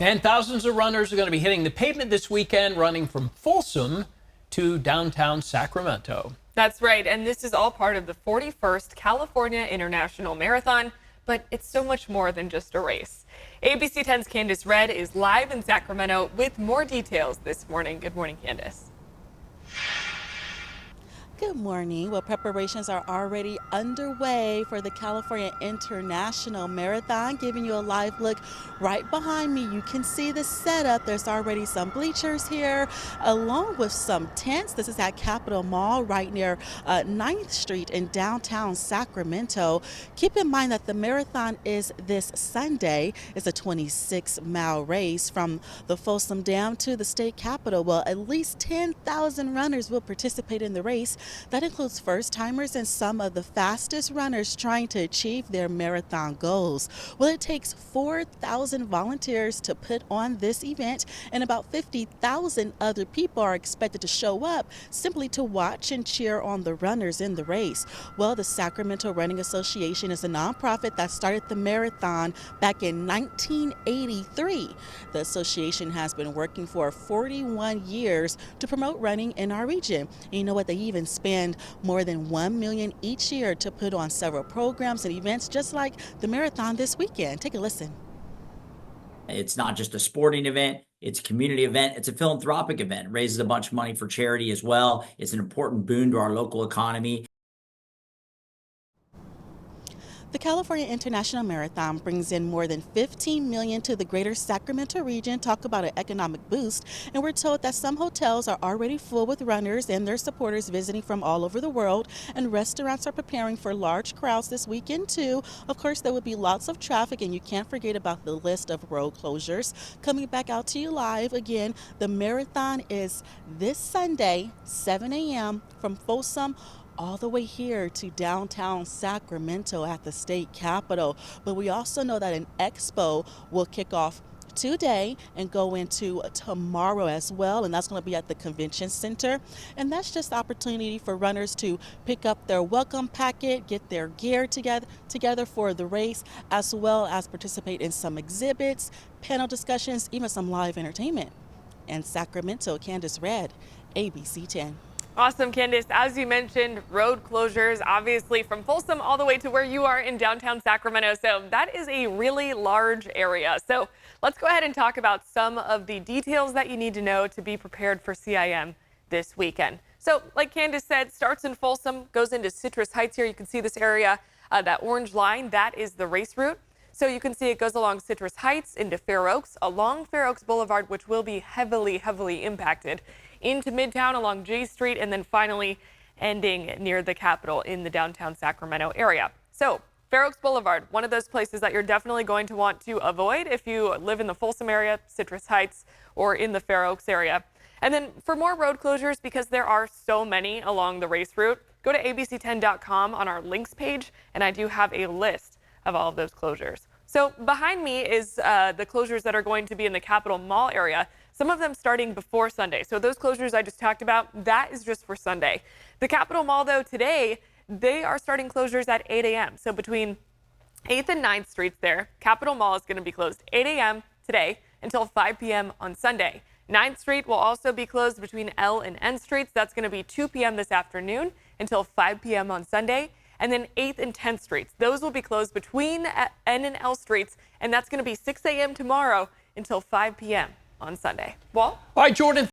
And thousands of runners are going to be hitting the pavement this weekend, running from Folsom to downtown Sacramento. That's right, and this is all part of the 41st California International Marathon, but it's so much more than just a race. ABC 10's Candace Red is live in Sacramento with more details this morning. Good morning, Candace. Good morning. Well, preparations are already underway for the California International Marathon. Giving you a live look right behind me. You can see the setup. There's already some bleachers here, along with some tents. This is at Capitol Mall right near 9th Street in downtown Sacramento. Keep in mind that the marathon is this Sunday. It's a 26-mile race from the Folsom Dam to the state capitol. Well, at least 10,000 runners will participate in the race. That includes first-timers and some of the fastest runners trying to achieve their marathon goals. Well, it takes 4,000 volunteers to put on this event, and about 50,000 other people are expected to show up simply to watch and cheer on the runners in the race. Well, the Sacramento Running Association is a nonprofit that started the marathon back in 1983. The association has been working for 41 years to promote running in our region. And you know what? They even spend more than $1 million each year to put on several programs and events just like the marathon this weekend. Take a listen. It's not just a sporting event, it's a community event, it's a philanthropic event. It raises a bunch of money for charity as well. It's an important boon to our local economy. The California International Marathon brings in more than $15 million to the greater Sacramento region. Talk about an economic boost. And we're told that some hotels are already full with runners and their supporters visiting from all over the world. And restaurants are preparing for large crowds this weekend too. Of course, there will be lots of traffic, and you can't forget about the list of road closures. Coming back out to you live again, the marathon is this Sunday, 7 a.m. from Folsom all the way here to downtown Sacramento at the state capitol. But we also know that an expo will kick off today and go into tomorrow as well, and that's going to be at the convention center. And that's just the opportunity for runners to pick up their welcome packet, get their gear together for the race, as well as participate in some exhibits, panel discussions, even some live entertainment. And Sacramento, Candace Red, ABC 10. Awesome, Candace. As you mentioned, road closures, obviously from Folsom all the way to where you are in downtown Sacramento. So that is a really large area. So let's go ahead and talk about some of the details that you need to know to be prepared for CIM this weekend. So like Candace said, starts in Folsom, goes into Citrus Heights here. You can see this area, that orange line, that is the race route. So you can see it goes along Citrus Heights into Fair Oaks, along Fair Oaks Boulevard, which will be heavily impacted, into Midtown along J Street, and then finally ending near the Capitol in the downtown Sacramento area. So Fair Oaks Boulevard, one of those places that you're definitely going to want to avoid if you live in the Folsom area, Citrus Heights, or in the Fair Oaks area. And then for more road closures, because there are so many along the race route, go to abc10.com on our links page, and I do have a list of all of those closures. So behind me is the closures that are going to be in the Capitol Mall area, some of them starting before Sunday. So those closures I just talked about, that is just for Sunday. The Capitol Mall, though, today, they are starting closures at 8 a.m. So between 8th and 9th Streets there, Capitol Mall is going to be closed 8 a.m. today until 5 p.m. on Sunday. 9th Street will also be closed between L and N Streets. That's going to be 2 p.m. this afternoon until 5 p.m. on Sunday. And then 8th and 10th Streets. Those will be closed between N and L Streets, and that's going to be 6 a.m. tomorrow until 5 p.m. on Sunday. Walt? All right, Jordan.